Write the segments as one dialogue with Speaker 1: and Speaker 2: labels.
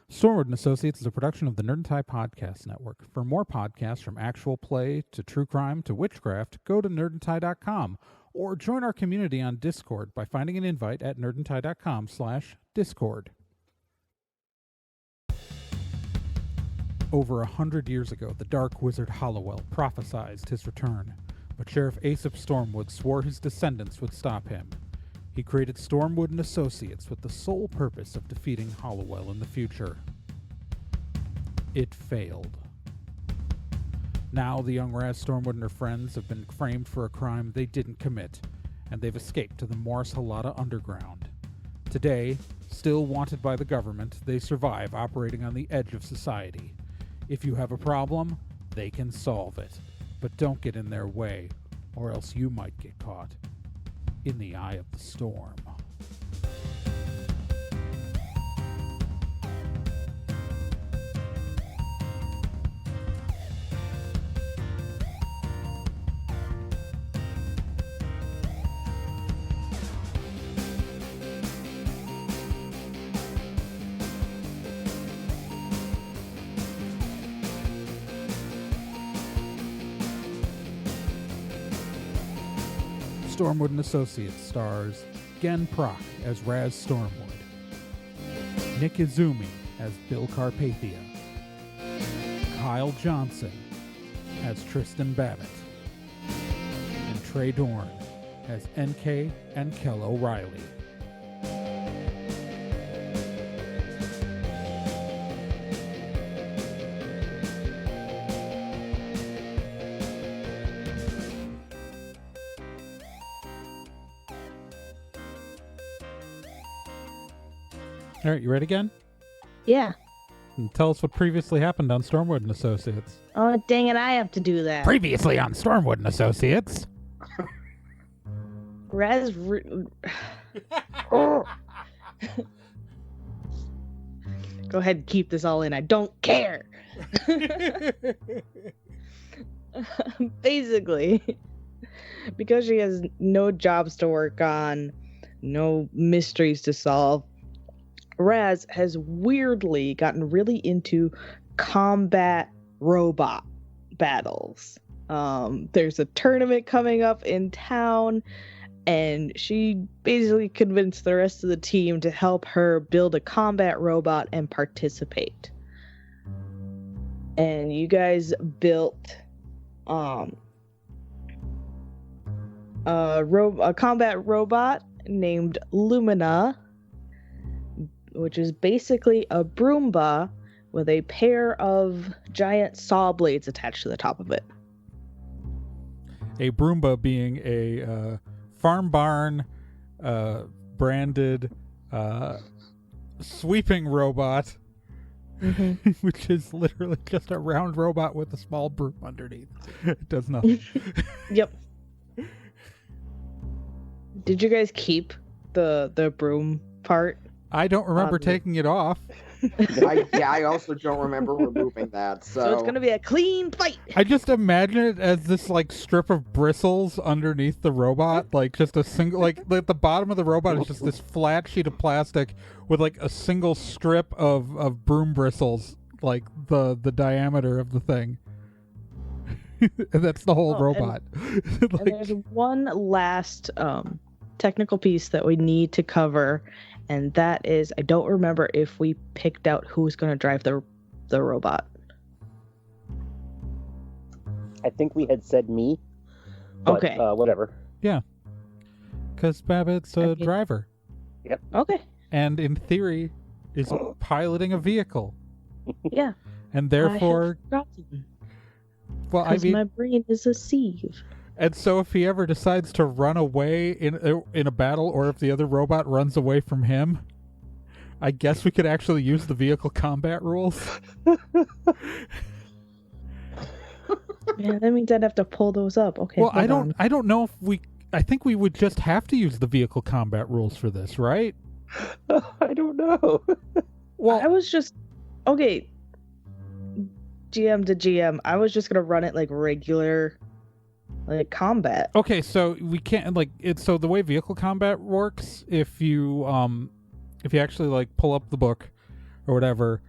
Speaker 1: Stormwood and Associates is a production of the Nerd and Tie Podcast Network. For more podcasts from actual play to true crime to witchcraft, go to nerdandtie.com or join our community on Discord by finding an invite at nerdandtie.com/discord. Over 100 years ago, the dark wizard Hollowell prophesied his return, but Sheriff Aesop Stormwood swore his descendants would stop him. He created Stormwood and Associates with the sole purpose of defeating Hollowell in the future. It failed. Now the young Raz Stormwood and her friends have been framed for a crime they didn't commit, and they've escaped to the Morris Halata Underground. Today, still wanted by the government, they survive operating on the edge of society. If you have a problem, they can solve it. But don't get in their way, or else you might get caught in the eye of the storm. Stormwood and Associates stars Gen Proc as Raz Stormwood, Nick Izumi as Bill Carpathia, Kyle Johnson as Tristan Babbitt, and Trey Dorn as NK and Kel O'Reilly. All right, you ready again?
Speaker 2: Yeah.
Speaker 1: And tell us what previously happened on Stormwood and Associates.
Speaker 2: Oh, dang it, I have to do that.
Speaker 1: Previously on Stormwood and Associates.
Speaker 2: Raz... Oh. Go ahead and keep this all in. I don't care. Basically, because she has no jobs to work on, no mysteries to solve, Raz has weirdly gotten really into combat robot battles. There's a tournament coming up in town, and she basically convinced the rest of the team to help her build a combat robot and participate. And you guys built a combat robot named Lumina, which is basically a Broomba with a pair of giant saw blades attached to the top of it.
Speaker 1: A Broomba being a farm barn branded sweeping robot, which is literally just a round robot with a small broom underneath. It does nothing.
Speaker 2: Yep. Did you guys keep the broom part?
Speaker 1: I don't remember taking it off.
Speaker 3: I also don't remember removing that. So
Speaker 2: it's going to be a clean fight.
Speaker 1: I just imagine it as this like strip of bristles underneath the robot, like just a single, like at the bottom of the robot is just this flat sheet of plastic with like a single strip of broom bristles, like the diameter of the thing. And that's the whole robot.
Speaker 2: And there's one last technical piece that we need to cover. And that is, I don't remember if we picked out who's going to drive the robot.
Speaker 4: I think we had said me. But,
Speaker 2: okay.
Speaker 4: Whatever.
Speaker 1: Yeah. Because Babbitt's a driver.
Speaker 4: Yep.
Speaker 2: Okay.
Speaker 1: And in theory, is piloting a vehicle.
Speaker 2: Yeah.
Speaker 1: And therefore...
Speaker 2: Well, I mean, my brain is a sieve.
Speaker 1: And so if he ever decides to run away in a battle, or if the other robot runs away from him, I guess we could actually use the vehicle combat rules.
Speaker 2: Yeah, that means I'd have to pull those up. Okay.
Speaker 1: Well, I don't know if I think we would just have to use the vehicle combat rules for this, right?
Speaker 4: I don't know.
Speaker 1: Well,
Speaker 2: I was just okay. GM to GM, I was just gonna run it like regular. Like combat.
Speaker 1: Okay, so we can't so the way vehicle combat works, if you actually like pull up the book or whatever,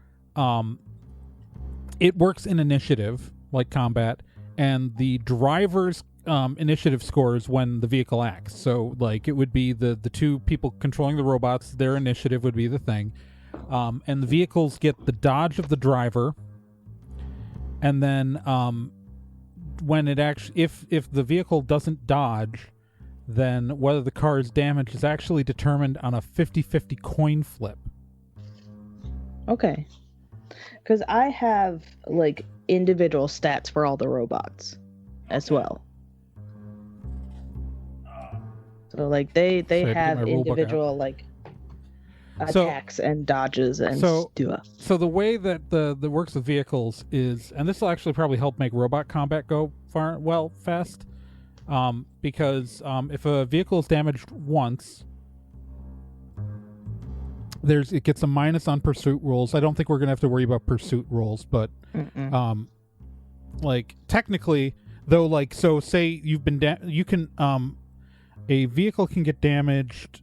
Speaker 1: it works in initiative, like combat, and the driver's initiative scores when the vehicle acts. So, like, it would be the two people controlling the robots, their initiative would be the thing. And the vehicles get the dodge of the driver, and then when it actually, if the vehicle doesn't dodge, then whether the car is damaged is actually determined on a 50-50 coin flip.
Speaker 2: Okay. Because I have, like, individual stats for all the robots as well. So, like, they
Speaker 1: Sorry, I had to get
Speaker 2: have
Speaker 1: my rule book out.
Speaker 2: individual, like,
Speaker 1: So-
Speaker 2: attacks and dodges and
Speaker 1: so-
Speaker 2: stuff.
Speaker 1: So the way that the works with vehicles is, and this will actually probably help make robot combat go fast, because if a vehicle is damaged once, it gets a minus on pursuit rules. I don't think we're gonna have to worry about pursuit rules, but like technically though, like, so say you've been you can a vehicle can get damaged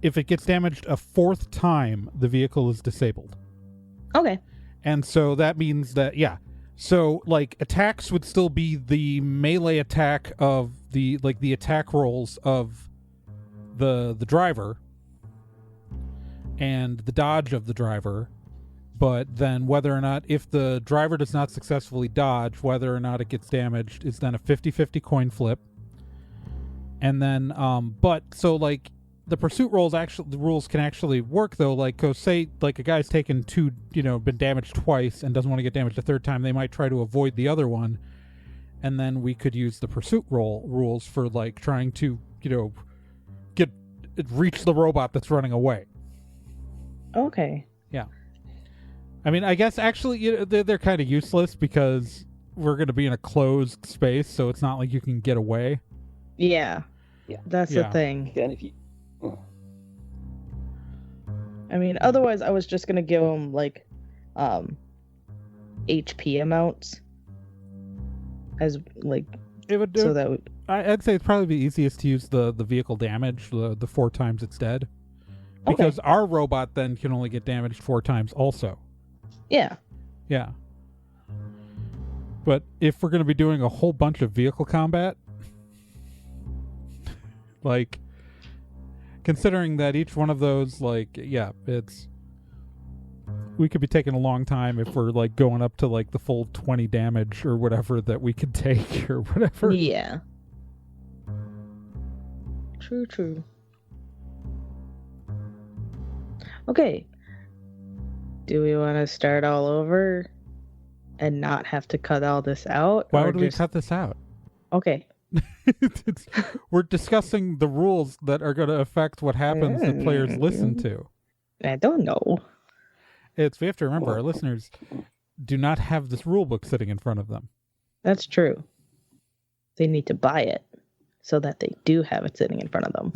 Speaker 1: if it gets damaged a fourth time, the vehicle is disabled.
Speaker 2: Okay.
Speaker 1: And so that means that, so, like, attacks would still be the melee attack of the attack rolls of the driver and the dodge of the driver. But then whether or not, if the driver does not successfully dodge, whether or not it gets damaged is then a 50-50 coin flip. And then, but, so, like, the pursuit rules can actually work, though. Like, go say, like, a guy's taken been damaged twice and doesn't want to get damaged a third time, they might try to avoid the other one, and then we could use the pursuit rules for, like, trying to, reach the robot that's running away.
Speaker 2: Okay.
Speaker 1: Yeah. I mean, I guess actually they're kind of useless because we're going to be in a closed space, so it's not like you can get away.
Speaker 2: Yeah.
Speaker 4: Yeah.
Speaker 2: That's the thing.
Speaker 4: And if you,
Speaker 2: I mean, otherwise I was just gonna give them, like, HP amounts as, like,
Speaker 1: It would
Speaker 2: so that would...
Speaker 1: I'd say it's probably the easiest to use the vehicle damage, the 4 times it's dead. Because our robot then can only get damaged 4 times also.
Speaker 2: Yeah.
Speaker 1: Yeah. But if we're going to be doing a whole bunch of vehicle combat, like, considering that each one of those, like, we could be taking a long time if we're, like, going up to, like, the full 20 damage or whatever that we could take or whatever.
Speaker 2: Yeah. True. Okay. Do we want to start all over and not have to cut all this out?
Speaker 1: Why
Speaker 2: or
Speaker 1: would we
Speaker 2: just...
Speaker 1: cut this out?
Speaker 2: Okay.
Speaker 1: We're discussing the rules that are going to affect what happens that players listen to.
Speaker 2: I don't know.
Speaker 1: We have to remember, our listeners do not have this rule book sitting in front of them.
Speaker 2: That's true. They need to buy it so that they do have it sitting in front of them.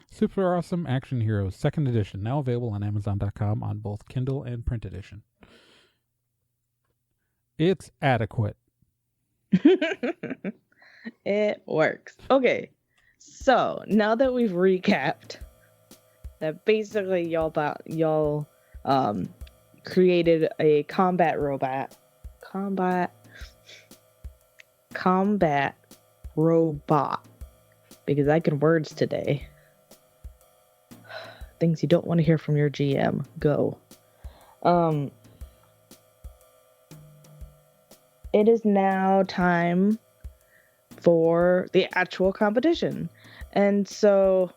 Speaker 1: Super Awesome Action Heroes 2nd edition, now available on Amazon.com on both Kindle and print edition. It's adequate.
Speaker 2: It works. Okay. So, now that we've recapped that basically y'all created a combat robot. Combat robot. Because I can words today. Things you don't want to hear from your GM. Go. It is now time for the actual competition. And so,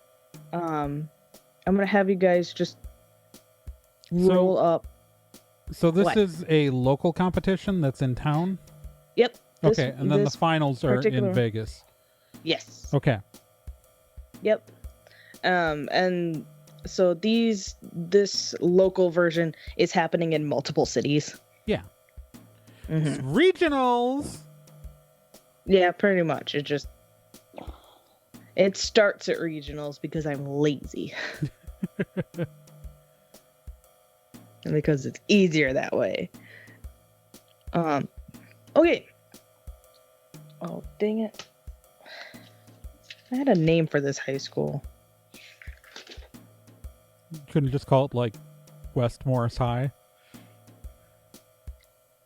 Speaker 2: I'm going to have you guys just roll up.
Speaker 1: So this
Speaker 2: What?
Speaker 1: is a local competition that's in town?
Speaker 2: Yep.
Speaker 1: Okay, and then the finals are in Vegas.
Speaker 2: Yes.
Speaker 1: Okay.
Speaker 2: Yep. And so this local version is happening in multiple cities.
Speaker 1: Yeah.
Speaker 2: Mm-hmm.
Speaker 1: It's regionals.
Speaker 2: Yeah, pretty much. It starts at regionals because I'm lazy. And because it's easier that way. Okay. Oh, dang it. I had a name for this high school.
Speaker 1: Couldn't you just call it, like, West Morris High.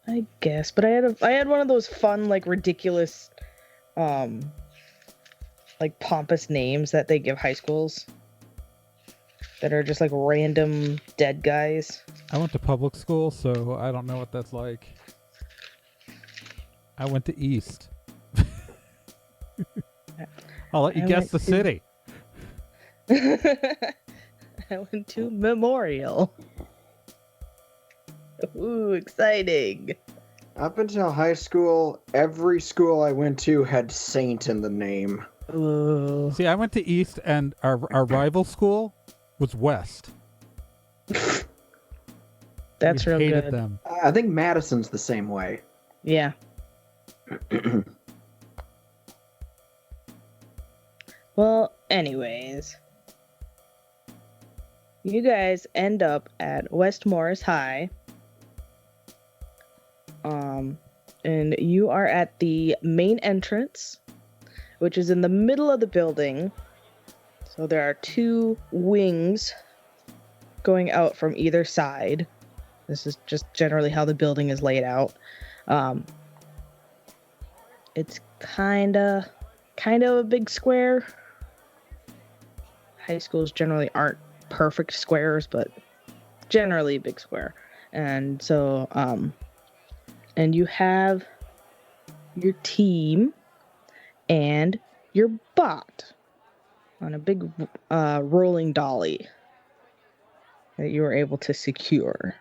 Speaker 2: I guess, but I had one of those fun, like, ridiculous, like, pompous names that they give high schools that are just like random dead guys.
Speaker 1: I went to public school, so I don't know what that's like. I went to East. I'll let you guess the city.
Speaker 2: I went to Memorial. Ooh, exciting.
Speaker 3: Up until high school, every school I went to had Saint in the name.
Speaker 2: Ooh.
Speaker 1: See, I went to East, and our rival school was West.
Speaker 2: That's
Speaker 1: We
Speaker 2: real
Speaker 1: hated
Speaker 2: good.
Speaker 1: them.
Speaker 3: I think Madison's the same way.
Speaker 2: Yeah. Well, anyways, you guys end up at West Morris High. And you are at the main entrance, which is in the middle of the building. So there are two wings going out from either side. This is just generally how the building is laid out. It's kind of a big square. High schools generally aren't perfect squares, but generally a big square. And so, and you have your team and your bot on a big rolling dolly that you were able to secure.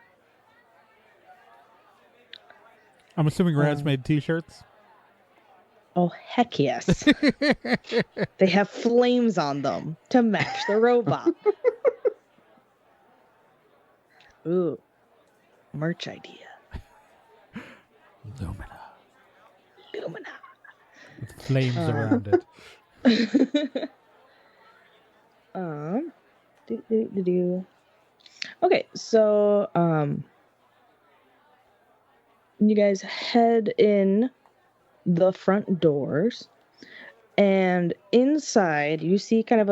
Speaker 1: I'm assuming Raz made t-shirts?
Speaker 2: Oh, heck yes. They have flames on them to match the robot. Ooh, merch idea.
Speaker 1: Lumina.
Speaker 2: Lumina.
Speaker 1: With flames around it.
Speaker 2: Okay, so you guys head in the front doors, and inside you see kind of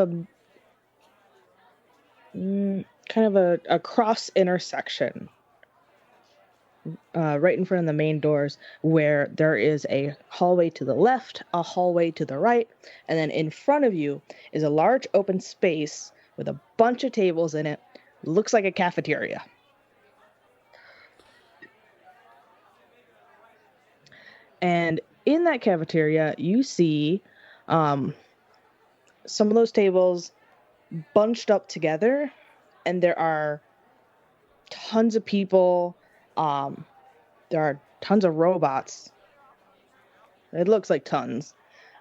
Speaker 2: a cross intersection right in front of the main doors, where there is a hallway to the left, a hallway to the right, and then in front of you is a large open space with a bunch of tables in it. Looks like a cafeteria. And in that cafeteria, you see some of those tables bunched up together, and there are tons of people. There are tons of robots. It looks like tons.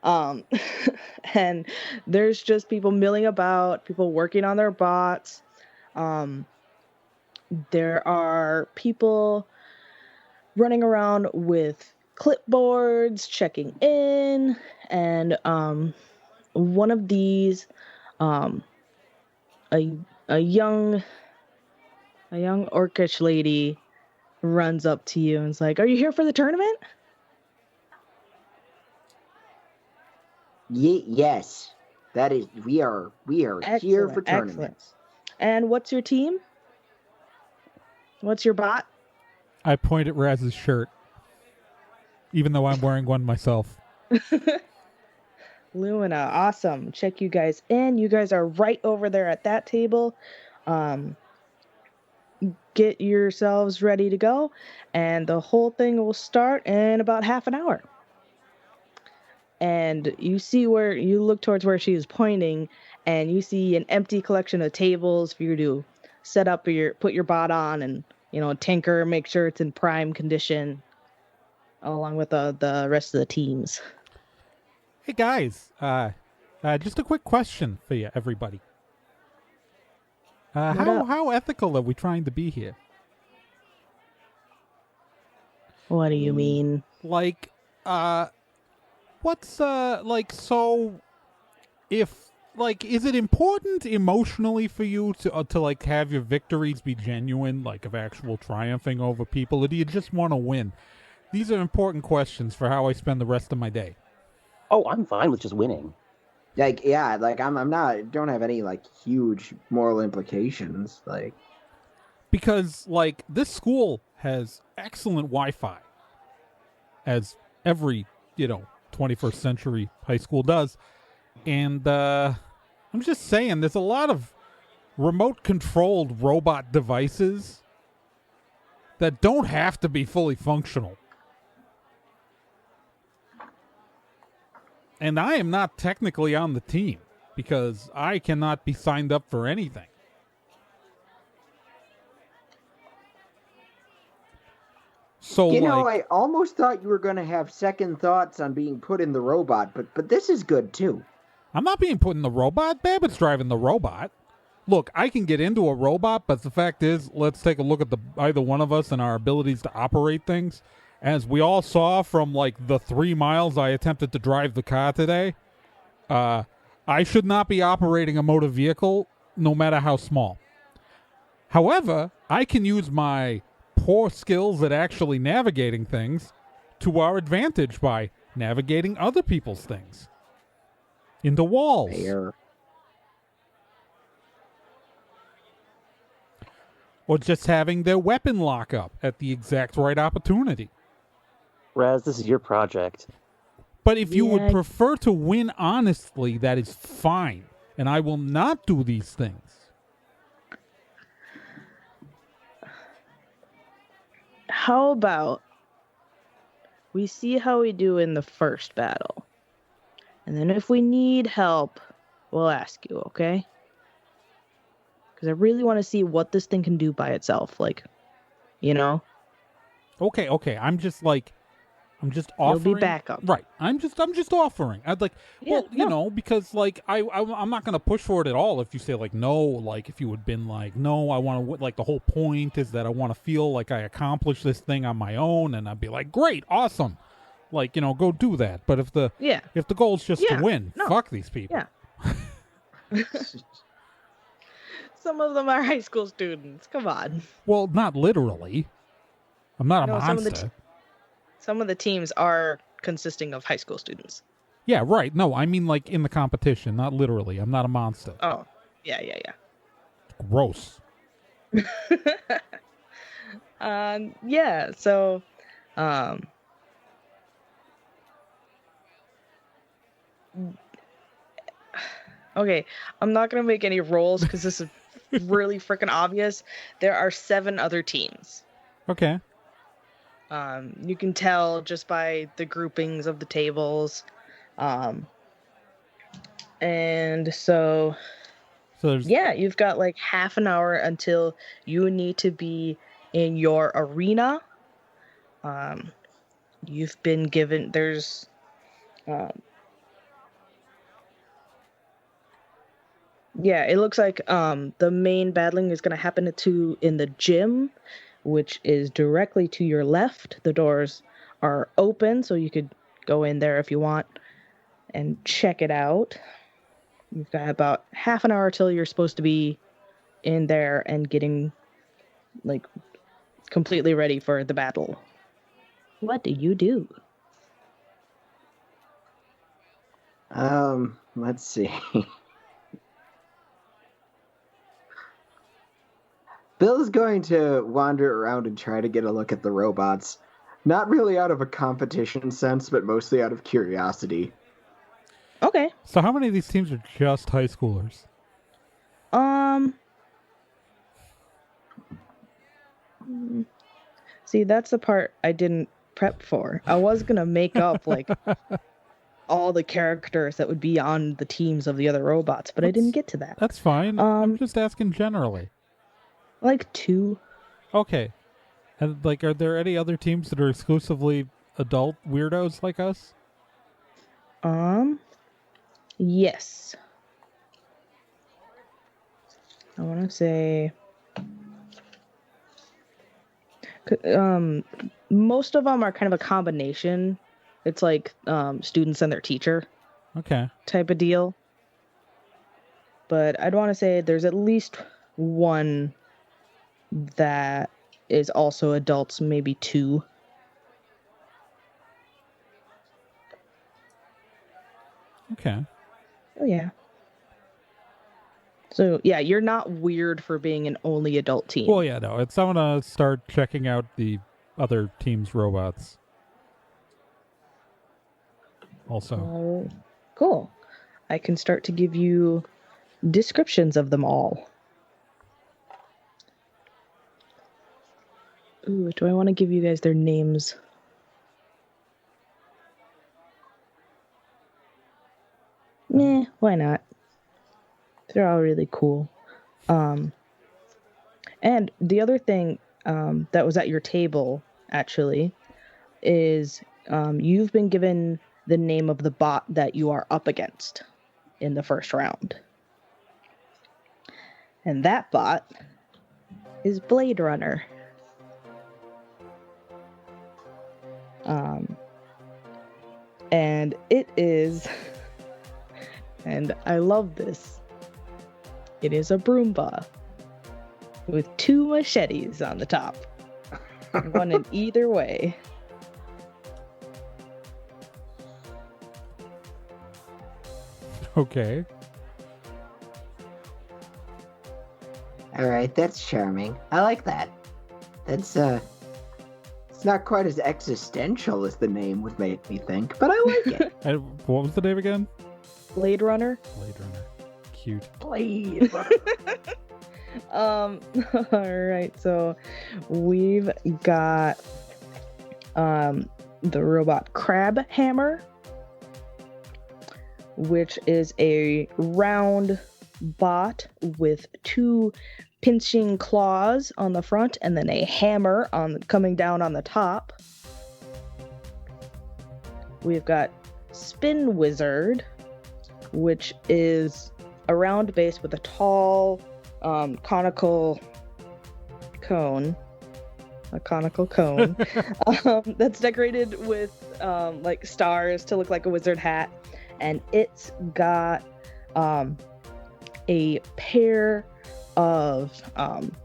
Speaker 2: And there's just people milling about, people working on their bots. There are people running around with clipboards, checking in, and one of these, a young orcish lady runs up to you and is like, "Are you here for the tournament?"
Speaker 3: Yes, that is. We are here for tournaments.
Speaker 2: Excellent. And what's your team? What's your bot?
Speaker 1: I point at Raz's shirt, even though I'm wearing one myself.
Speaker 2: Lumina, awesome. Check you guys in. You guys are right over there at that table. Get yourselves ready to go, and the whole thing will start in about half an hour. And you see where you look towards where she is pointing, and you see an empty collection of tables for you to set up put your bot on, and tinker, make sure it's in prime condition, along with the rest of the teams.
Speaker 1: Hey guys, just a quick question for you, everybody. How ethical are we trying to be here?
Speaker 2: What do you mean?
Speaker 1: Like, what's so? If is it important emotionally for you to have your victories be genuine, like of actual triumphing over people, or do you just want to win? These are important questions for how I spend the rest of my day.
Speaker 4: Oh, I'm fine with just winning.
Speaker 3: I'm not. Don't have any huge moral implications.
Speaker 1: Because, like, this school has excellent Wi-Fi, as every, 21st century high school does. And I'm just saying, there's a lot of remote-controlled robot devices that don't have to be fully functional. And I am not technically on the team because I cannot be signed up for anything. So,
Speaker 3: I almost thought you were going to have second thoughts on being put in the robot, but this is good too.
Speaker 1: I'm not being put in the robot. Babbitt's driving the robot. Look, I can get into a robot, but the fact is, let's take a look at either one of us and our abilities to operate things. As we all saw from, like, the 3 miles I attempted to drive the car today, I should not be operating a motor vehicle, no matter how small. However, I can use my poor skills at actually navigating things to our advantage by navigating other people's things into walls.
Speaker 3: Fair.
Speaker 1: Or just having their weapon lock up at the exact right opportunity.
Speaker 4: Raz, this is your project.
Speaker 1: But if you would
Speaker 2: Yeah.
Speaker 1: prefer to win honestly, that is fine. And I will not do these things.
Speaker 2: How about we see how we do in the first battle? And then if we need help, we'll ask you, okay? Because I really want to see what this thing can do by itself. Like,
Speaker 1: Okay. I'm just
Speaker 2: You'll
Speaker 1: offering.
Speaker 2: be backup.
Speaker 1: Right. I'm just offering. I'd like,
Speaker 2: Yeah,
Speaker 1: because like I'm not gonna push for it at all. If you say like no, like if you had been like no, I want to like the whole point is that I want to feel like I accomplished this thing on my own, and I'd be like, great, awesome, like go do that. But if the goal is just to
Speaker 2: Yeah,
Speaker 1: win,
Speaker 2: no.
Speaker 1: fuck these people.
Speaker 2: Yeah. Some of them are high school students. Come on.
Speaker 1: Well, not literally. I'm not a
Speaker 2: No,
Speaker 1: monster.
Speaker 2: Some of the teams are consisting of high school students.
Speaker 1: Yeah, right. No, I mean like in the competition, not literally. I'm not a monster.
Speaker 2: Oh, yeah.
Speaker 1: Gross.
Speaker 2: Yeah, so, okay, I'm not gonna make any rolls because this is really freaking obvious. There are 7 other teams.
Speaker 1: Okay.
Speaker 2: You can tell just by the groupings of the tables. And so,
Speaker 1: So there's
Speaker 2: yeah, you've got like half an hour until you need to be in your arena. You've been given, it looks like the main battling is going to happen in the gym, which is directly to your left. The doors are open, so you could go in there if you want and check it out. You've got about half an hour till you're supposed to be in there and getting like completely ready for the battle. What do you do?
Speaker 3: Let's see. Bill's going to wander around and try to get a look at the robots. Not really out of a competition sense, but mostly out of curiosity.
Speaker 2: Okay.
Speaker 1: So how many of these teams are just high schoolers?
Speaker 2: See, that's the part I didn't prep for. I was gonna make up like all the characters that would be on the teams of the other robots, but I didn't get to that.
Speaker 1: That's fine. I'm just asking generally.
Speaker 2: Like 2.
Speaker 1: Okay. And like, are there any other teams that are exclusively adult weirdos like us?
Speaker 2: Yes. I want to say most of them are kind of a combination. It's like students and their teacher
Speaker 1: Okay.
Speaker 2: type of deal. But I'd want to say there's at least one that is also adults, maybe 2.
Speaker 1: Okay.
Speaker 2: Oh yeah. So yeah, you're not weird for being an only adult team.
Speaker 1: Well, yeah, no. I'm gonna start checking out the other team's robots. Also,
Speaker 2: Cool. I can start to give you descriptions of them all. Ooh, do I want to give you guys their names? Nah, why not? They're all really cool. And the other thing that was at your table, actually, is you've been given the name of the bot that you are up against in the first round. And that bot is Blade Runner. And it is, and I love this, it is a Broomba with 2 machetes on the top, one in either way.
Speaker 1: okay.
Speaker 3: All right, that's charming. I like that. That's it's not quite as existential as the name would make me think, but I like it.
Speaker 1: And what was the name again?
Speaker 2: Blade Runner.
Speaker 1: Blade Runner. Cute.
Speaker 3: Blade.
Speaker 2: All right, so we've got the robot Crab Hammer, which is a round bot with 2 pinching claws on the front and then a hammer coming down on the top. We've got Spin Wizard, which is a round base with a tall conical cone. A conical cone that's decorated with like stars to look like a wizard hat, and it's got a pair of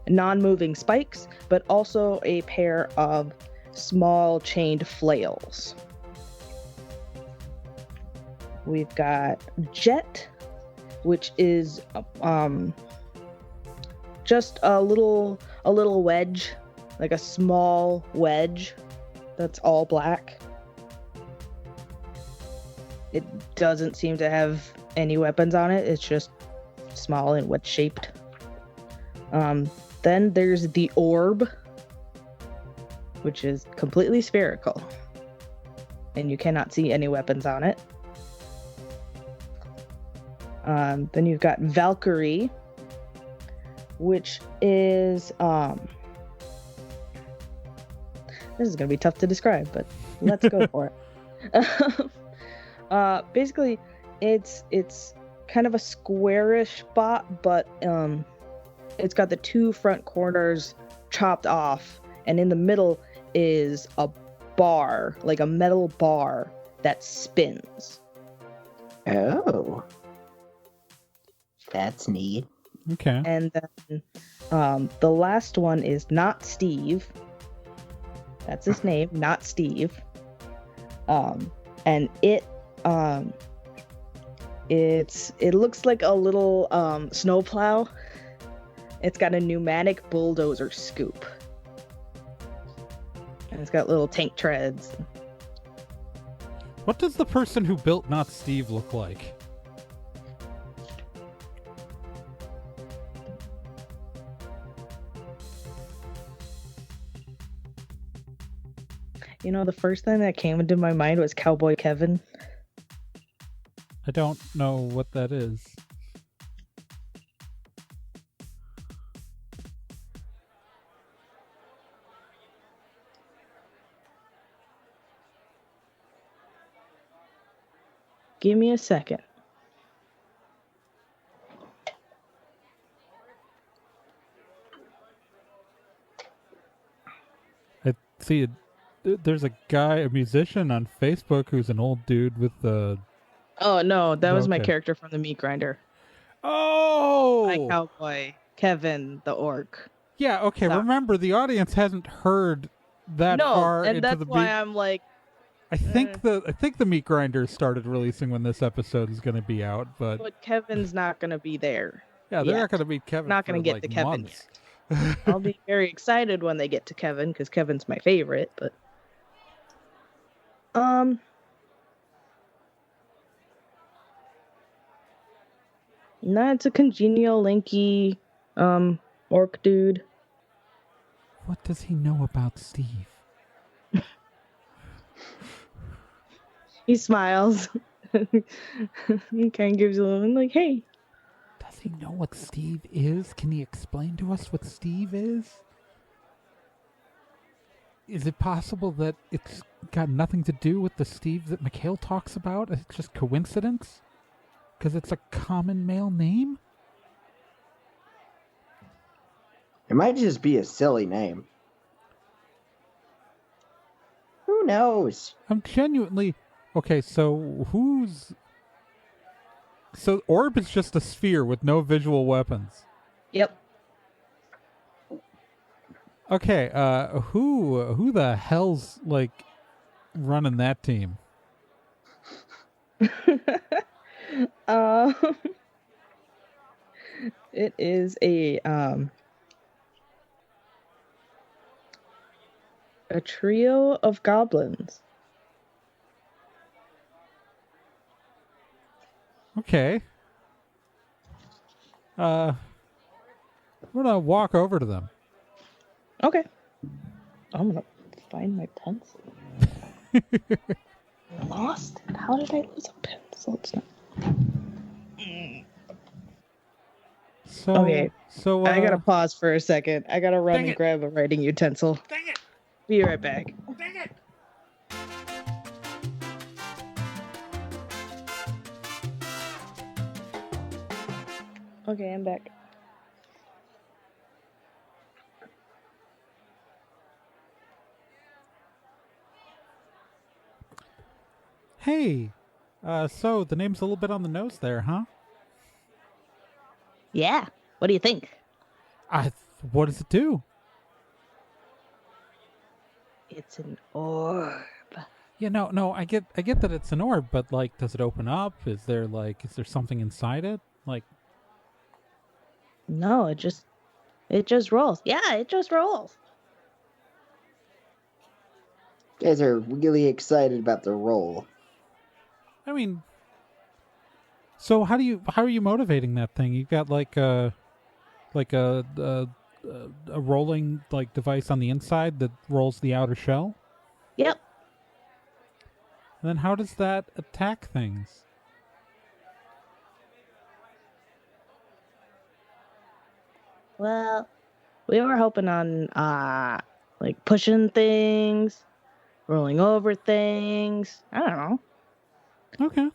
Speaker 2: non-moving spikes, but also a pair of small chained flails. We've got Jet, which is just a little wedge, like a small wedge that's all black. It doesn't seem to have any weapons on it. It's just small and wedge shaped. Then there's the Orb, which is completely spherical, and you cannot see any weapons on it. Then you've got Valkyrie, which is this is gonna be tough to describe, but let's go for it. Basically, it's kind of a squarish bot, but it's got the 2 front corners chopped off, and in the middle is a bar, like a metal bar that spins.
Speaker 3: Oh. That's neat.
Speaker 1: Okay.
Speaker 2: And then the last one is Not Steve. That's his name, Not Steve. And it looks like a little snowplow. It's got a pneumatic bulldozer scoop. And it's got little tank treads.
Speaker 1: What does the person who built Not Steve look like?
Speaker 2: You know, the first thing that came into my mind was Cowboy Kevin.
Speaker 1: I don't know what that is.
Speaker 2: Give me a second.
Speaker 1: I see there's a guy, a musician on Facebook who's an old dude with the...
Speaker 2: Oh, no, that was my
Speaker 1: Okay.
Speaker 2: character from the Meat Grinder.
Speaker 1: Oh!
Speaker 2: My cowboy, Kevin the orc.
Speaker 1: Yeah, okay,
Speaker 2: Sorry.
Speaker 1: remember, the audience hasn't heard that
Speaker 2: No,
Speaker 1: far
Speaker 2: and
Speaker 1: into
Speaker 2: that's
Speaker 1: the
Speaker 2: why
Speaker 1: beat.
Speaker 2: I'm like,
Speaker 1: I think the Meat Grinder started releasing when this episode is going to be out, but
Speaker 2: but Kevin's not going to be there.
Speaker 1: Yeah, they're
Speaker 2: yet.
Speaker 1: not going to meet Kevin
Speaker 2: Not
Speaker 1: for
Speaker 2: gonna get
Speaker 1: like
Speaker 2: to Kevin
Speaker 1: months.
Speaker 2: I'll be very excited when they get to Kevin because Kevin's my favorite. But no, it's a congenial, lanky, orc dude.
Speaker 1: What does he know about Steve?
Speaker 2: He smiles. He kind of gives you a little like, "Hey."
Speaker 1: Does he know what Steve is? Can he explain to us what Steve is? Is it possible that it's got nothing to do with the Steve that Mikhail talks about? It's just coincidence? Because it's a common male name?
Speaker 3: It might just be a silly name. Who knows?
Speaker 1: I'm genuinely... Okay, so who's... So Orb is just a sphere with no visual weapons.
Speaker 2: Yep.
Speaker 1: Okay, who the hell's, like, running that team?
Speaker 2: It is a trio of goblins.
Speaker 1: Okay. I'm gonna walk over to them.
Speaker 2: Okay. I'm gonna find my pencil. I lost it. How did I lose a pencil? It's not...
Speaker 1: So,
Speaker 2: Okay.
Speaker 1: So,
Speaker 2: I gotta pause for a second. I gotta run
Speaker 1: Dang
Speaker 2: and
Speaker 1: it.
Speaker 2: grab a writing utensil.
Speaker 1: Dang it!
Speaker 2: Be right back.
Speaker 1: Dang it!
Speaker 2: Okay, I'm back.
Speaker 1: Hey, so the name's a little bit on the nose there, huh?
Speaker 2: Yeah. What do you think?
Speaker 1: What does it do?
Speaker 2: It's an orb.
Speaker 1: Yeah, no, I get that it's an orb, but like, does it open up? Is there something inside it? Like,
Speaker 2: No, it just rolls. Yeah, it just rolls.
Speaker 3: You guys are really excited about the role.
Speaker 1: I mean, so how are you motivating that thing? You've got like a rolling like device on the inside that rolls the outer shell.
Speaker 2: Yep.
Speaker 1: And then how does that attack things?
Speaker 2: Well, we were hoping on like pushing things, rolling over things. I don't know.
Speaker 1: Okay.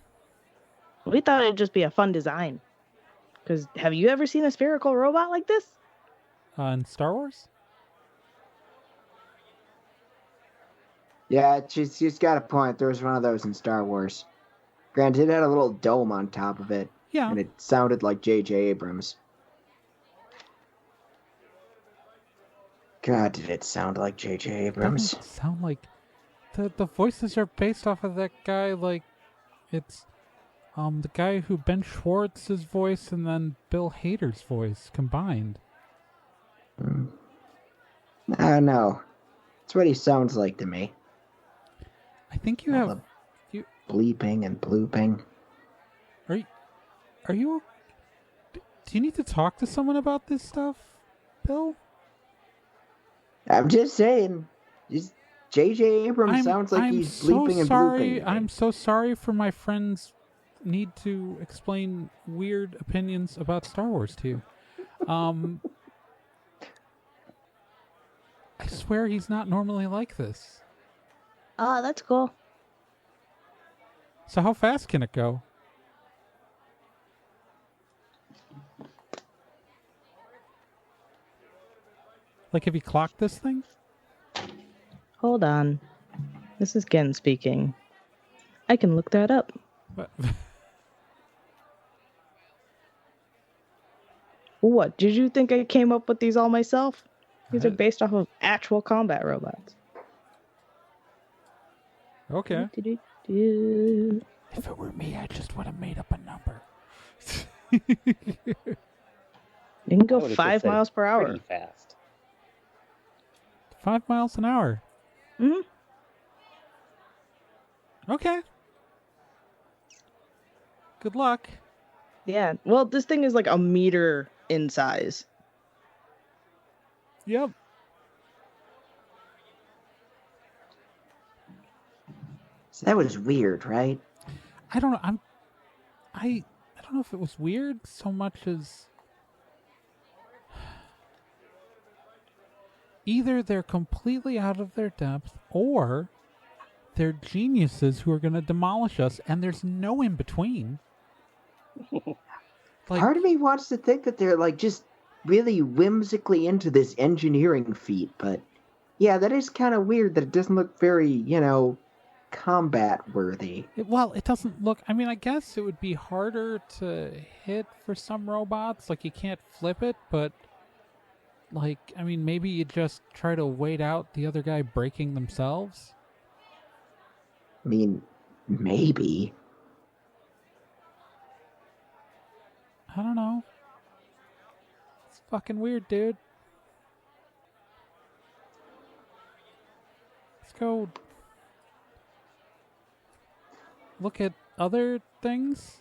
Speaker 2: We thought it'd just be a fun design. Because have you ever seen a spherical robot like this?
Speaker 1: In Star Wars?
Speaker 3: Yeah, she's got a point. There was one of those in Star Wars. Granted, it had a little dome on top of it.
Speaker 1: Yeah.
Speaker 3: And it sounded like J.J. Abrams. God, did it sound like J.J. Abrams?
Speaker 1: Doesn't sound like the voices are based off of that guy. Like, it's the guy who Ben Schwartz's voice and then Bill Hader's voice combined.
Speaker 3: I don't know. That's what he sounds like to me.
Speaker 1: I think you
Speaker 3: All
Speaker 1: have.
Speaker 3: the bleeping and blooping.
Speaker 1: Are you? Do you need to talk to someone about this stuff, Bill?
Speaker 3: I'm just saying. Just J.J. Abrams sounds like he's bleeping and blooping.
Speaker 1: I'm so sorry for my friend's need to explain weird opinions about Star Wars to you. I swear he's not normally like this.
Speaker 2: Oh, that's cool.
Speaker 1: So how fast can it go? Like, have you clocked this thing?
Speaker 2: Hold on. This is Gen speaking. I can look that up.
Speaker 1: What?
Speaker 2: What? Did you think I came up with these all myself? These are based off of actual combat robots.
Speaker 1: Okay.
Speaker 2: Do-do-do.
Speaker 1: If it were me, I just would have made up a number.
Speaker 2: You can go
Speaker 4: I would've just
Speaker 2: 5
Speaker 4: said
Speaker 2: miles per hour.
Speaker 4: Pretty fast.
Speaker 1: 5 miles an hour.
Speaker 2: Hmm.
Speaker 1: Okay. Good luck.
Speaker 2: Yeah. Well, this thing is like a meter in size.
Speaker 1: Yep.
Speaker 3: So that was weird, right?
Speaker 1: I don't know. I don't know if it was weird so much as either they're completely out of their depth or they're geniuses who are going to demolish us, and there's no in between. Like,
Speaker 3: Part of me wants to think that they're like just really whimsically into this engineering feat, but yeah, that is kind of weird that it doesn't look very, combat worthy.
Speaker 1: it doesn't look. I mean, I guess it would be harder to hit for some robots. Like, you can't flip it, but like, I mean, maybe you just try to wait out the other guy breaking themselves.
Speaker 3: I mean, maybe.
Speaker 1: I don't know. It's fucking weird, dude. Let's go look at other things.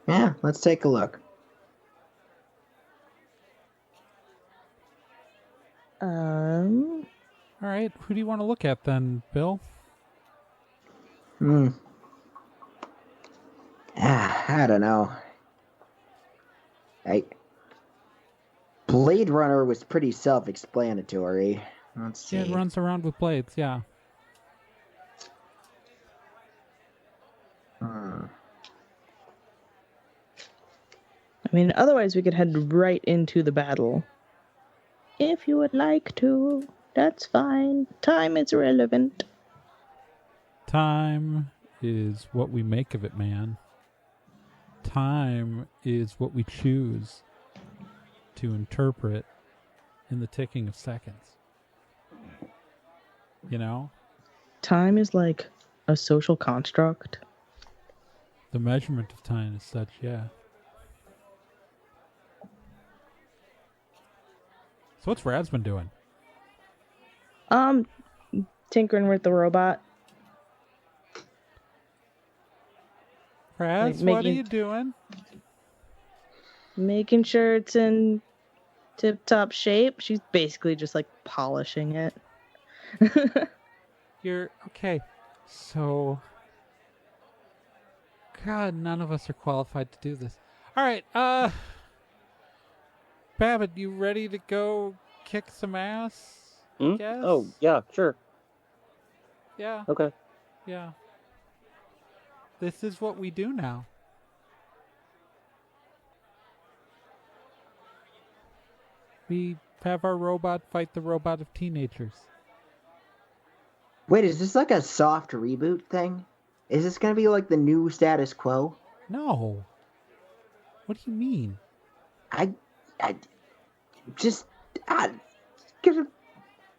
Speaker 3: Yeah, let's take a look.
Speaker 1: All right, who do you want to look at then, Bill?
Speaker 3: I don't know. Blade Runner was pretty self-explanatory. Let's see.
Speaker 1: Yeah, it runs around with blades, yeah.
Speaker 3: Hmm.
Speaker 2: I mean, otherwise we could head right into the battle. If you would like to, that's fine. Time is irrelevant.
Speaker 1: Time is what we make of it, man. Time is what we choose to interpret in the ticking of seconds. You know?
Speaker 2: Time is like a social construct.
Speaker 1: The measurement of time is such, yeah. So what's Rad's been doing?
Speaker 2: Tinkering with the robot.
Speaker 1: Raz,
Speaker 2: Like
Speaker 1: what are you doing?
Speaker 2: Making sure it's in tip-top shape. She's basically just like polishing it.
Speaker 1: You're okay. So, God, none of us are qualified to do this. All right, Babbitt, you ready to go kick some ass? Yes?
Speaker 4: Oh, yeah, sure.
Speaker 1: Yeah,
Speaker 4: Okay.
Speaker 1: yeah. This is what we do now. We have our robot fight the robot of teenagers.
Speaker 3: Wait, is this like a soft reboot thing? Is this gonna be like the new status quo?
Speaker 1: No. What do you mean?
Speaker 3: I just, gonna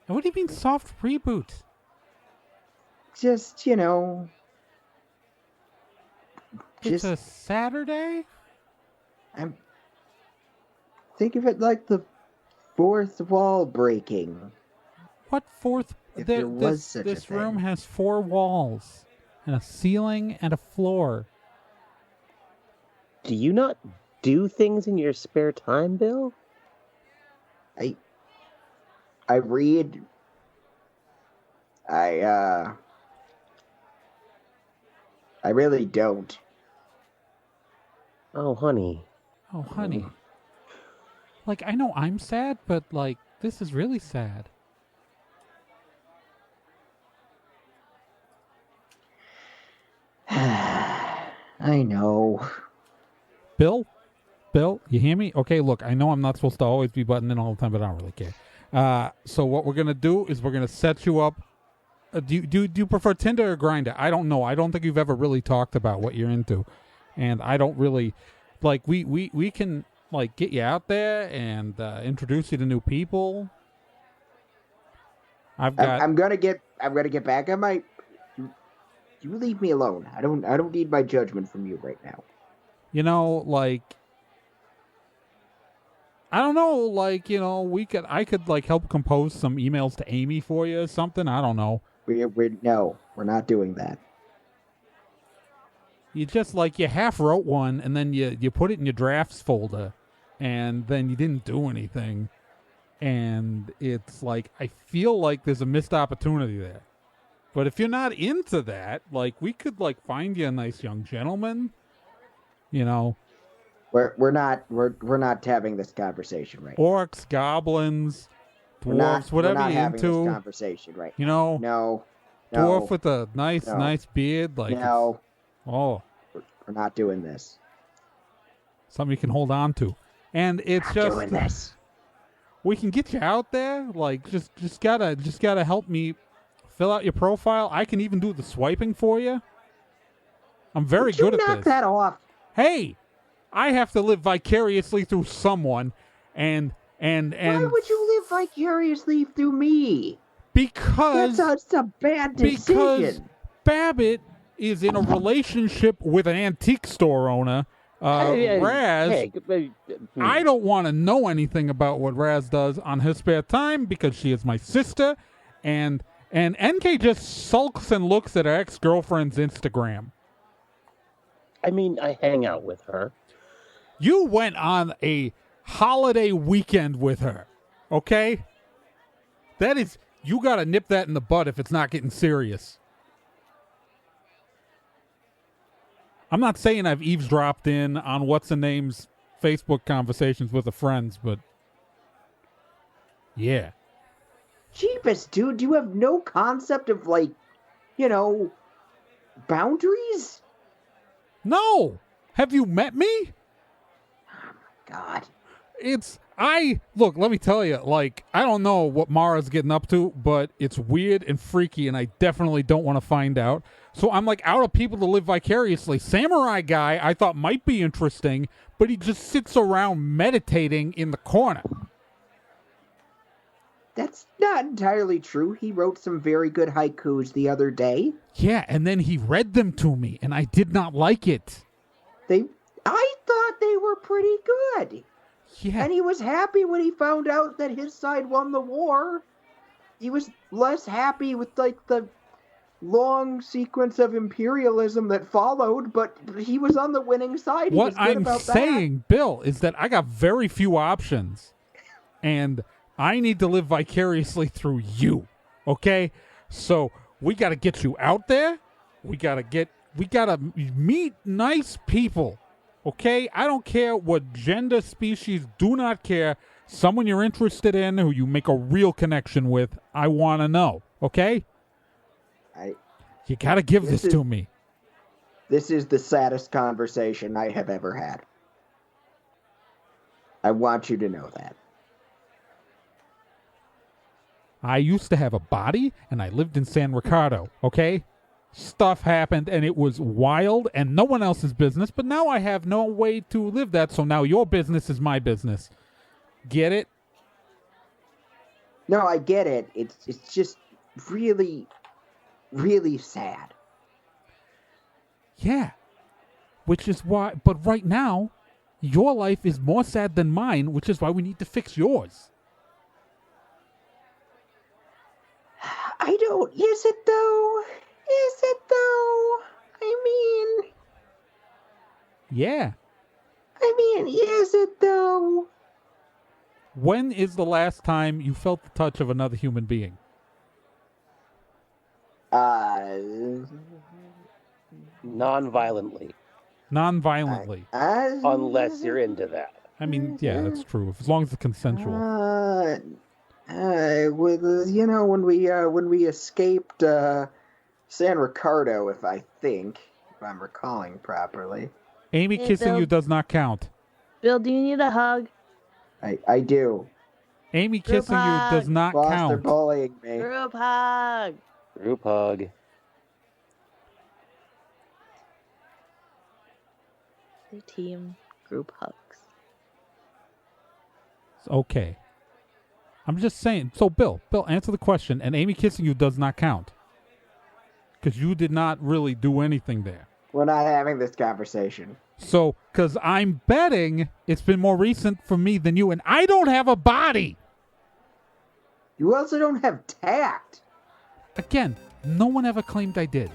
Speaker 1: What do you mean soft reboot?
Speaker 3: just,
Speaker 1: It's a Saturday?
Speaker 3: think of it like the fourth wall breaking.
Speaker 1: What fourth?
Speaker 3: If there was such a
Speaker 1: this room
Speaker 3: thing.
Speaker 1: has 4 walls and a ceiling and a floor.
Speaker 4: Do you not do things in your spare time, Bill?
Speaker 3: I read. I really don't.
Speaker 4: Oh, honey.
Speaker 1: Oh, honey. Like, I know I'm sad, but, like, this is really sad.
Speaker 3: I know.
Speaker 1: Bill, you hear me? Okay, look, I know I'm not supposed to always be butting in all the time, but I don't really care. So what we're gonna do is we're gonna set you up. Do you prefer Tinder or Grindr? I don't know. I don't think you've ever really talked about what you're into, and I don't really like. We can like get you out there and introduce you to new people. I'm
Speaker 3: gonna get back on my. You leave me alone. I don't need my judgment from you right now.
Speaker 1: You know, like, I don't know, like, you know, I could like help compose some emails to Amy for you or something. I don't know.
Speaker 3: No, we're not doing that.
Speaker 1: You just like you half wrote one and then you put it in your drafts folder and then you didn't do anything. And it's like I feel like there's a missed opportunity there. But if you're not into that, like we could like find you a nice young gentleman, you know.
Speaker 3: We're not having this conversation right now.
Speaker 1: Orcs, goblins, dwarves,
Speaker 3: We're
Speaker 1: whatever
Speaker 3: not
Speaker 1: you're
Speaker 3: having
Speaker 1: into.
Speaker 3: this conversation right
Speaker 1: You
Speaker 3: now.
Speaker 1: know,
Speaker 3: No.
Speaker 1: dwarf with a nice beard, like
Speaker 3: No.
Speaker 1: oh,
Speaker 3: We're not doing this.
Speaker 1: something you can hold on to. And it's
Speaker 3: Not
Speaker 1: just
Speaker 3: doing this.
Speaker 1: we can get you out there. Like just gotta help me fill out your profile. I can even do the swiping for you. I'm very
Speaker 3: Would you
Speaker 1: good at
Speaker 3: knock
Speaker 1: this.
Speaker 3: that off?
Speaker 1: Hey, I have to live vicariously through someone, and
Speaker 3: Why would you live vicariously through me?
Speaker 1: because
Speaker 3: That's a bad
Speaker 1: because
Speaker 3: decision.
Speaker 1: Babbitt is in a relationship with an antique store owner. Raz, I don't want to know anything about what Raz does on his spare time because she is my sister, and NK just sulks and looks at her ex-girlfriend's Instagram.
Speaker 4: I mean, I hang out with her.
Speaker 1: You went on a holiday weekend with her, okay? That is, you got to nip that in the bud if it's not getting serious. I'm not saying I've eavesdropped in on what's-the-name's Facebook conversations with her friends, but yeah.
Speaker 3: Jeepus, dude, you have no concept of, like, boundaries?
Speaker 1: No! Have you met me?
Speaker 3: God.
Speaker 1: Look, let me tell you, like, I don't know what Mara's getting up to, but it's weird and freaky, and I definitely don't want to find out. So I'm, like, out of people to live vicariously. Samurai guy I thought might be interesting, but he just sits around meditating in the corner.
Speaker 3: That's not entirely true. He wrote some very good haikus the other day.
Speaker 1: Yeah, and then he read them to me, and I did not like it.
Speaker 3: I thought they were pretty good.
Speaker 1: Yeah.
Speaker 3: And he was happy when he found out that his side won the war. He was less happy with, like, the long sequence of imperialism that followed, but he was on the winning side. He
Speaker 1: What
Speaker 3: was good
Speaker 1: I'm
Speaker 3: about
Speaker 1: saying, Bill, is that I got very few options, and I need to live vicariously through you, okay? So we got to get you out there. We got to meet nice people, okay? I don't care what gender, species, do not care. Someone you're interested in, who you make a real connection with, I want to know, okay? You got to give this to me.
Speaker 3: This is the saddest conversation I have ever had. I want you to know that.
Speaker 1: I used to have a body, and I lived in San Ricardo, okay? Stuff happened, and it was wild, and no one else's business, but now I have no way to live that, so now your business is my business. Get it?
Speaker 3: No, I get it. It's just really, really sad.
Speaker 1: Yeah. Which is why, but right now, your life is more sad than mine, which is why we need to fix yours.
Speaker 3: I don't. Is it though? Is it though? I mean.
Speaker 1: Yeah.
Speaker 3: Is it though?
Speaker 1: When is the last time you felt the touch of another human being?
Speaker 4: Non-violently.
Speaker 1: Non-violently.
Speaker 4: Unless you're into that.
Speaker 1: I mean, yeah, that's true. As long as it's consensual.
Speaker 3: When we escaped San Ricardo, if I'm recalling properly.
Speaker 1: Amy
Speaker 2: Hey,
Speaker 1: kissing
Speaker 2: Bill.
Speaker 1: you does not count.
Speaker 2: Bill, do you need a hug?
Speaker 3: I do.
Speaker 1: Amy
Speaker 2: Group
Speaker 1: kissing you
Speaker 2: hug.
Speaker 1: does not
Speaker 3: Boss, they're
Speaker 1: count.
Speaker 3: bullying me.
Speaker 2: Group hug.
Speaker 4: Group hug.
Speaker 2: The team group hugs.
Speaker 1: Okay. I'm just saying. So, Bill, answer the question. And Amy kissing you does not count. because you did not really do anything there.
Speaker 3: We're not having this conversation.
Speaker 1: So, because I'm betting it's been more recent for me than you, and I don't have a body.
Speaker 3: You also don't have tact.
Speaker 1: Again, no one ever claimed I did.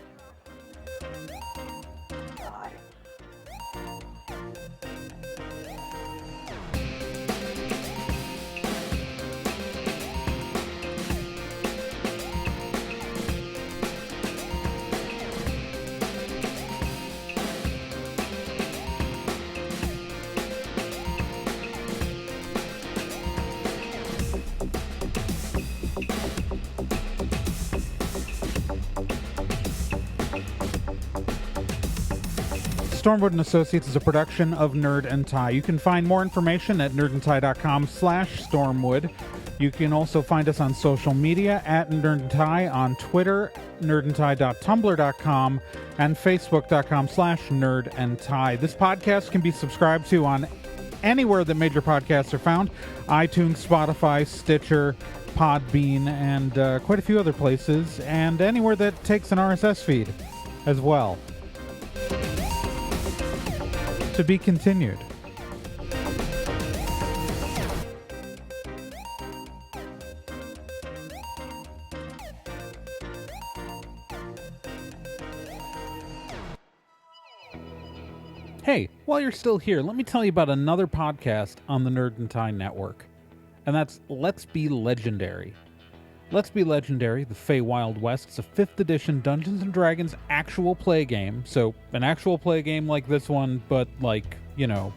Speaker 3: God.
Speaker 1: Stormwood & Associates is a production of Nerd and Tie. You can find more information at nerdandtie.com/Stormwood. You can also find us on social media at Nerd and Tie on Twitter, nerdandtie.tumblr.com, and facebook.com/nerdandtie. This podcast can be subscribed to on anywhere that major podcasts are found: iTunes, Spotify, Stitcher, Podbean, and quite a few other places, and anywhere that takes an RSS feed as well. To be continued. Hey, while you're still here, let me tell you about another podcast on the Nerd and Tie Network, and that's Let's Be Legendary. Let's Be Legendary, the Fey Wild West, is a 5th edition Dungeons & Dragons actual play game. So, an actual play game like this one, but like, you know,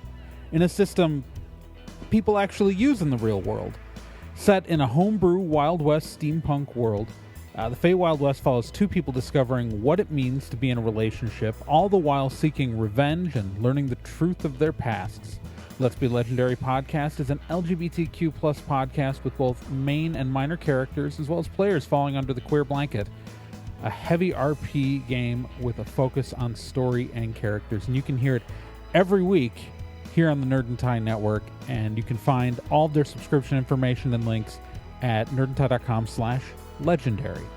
Speaker 1: in a system people actually use in the real world. Set in a homebrew Wild West steampunk world, the Fey Wild West follows 2 people discovering what it means to be in a relationship, all the while seeking revenge and learning the truth of their pasts. Let's Be Legendary podcast is an LGBTQ+ podcast with both main and minor characters, as well as players falling under the queer blanket. A heavy RP game with a focus on story and characters. And you can hear it every week here on the Nerd and Tie Network, and you can find all of their subscription information and links at nerdandtie.com/legendary.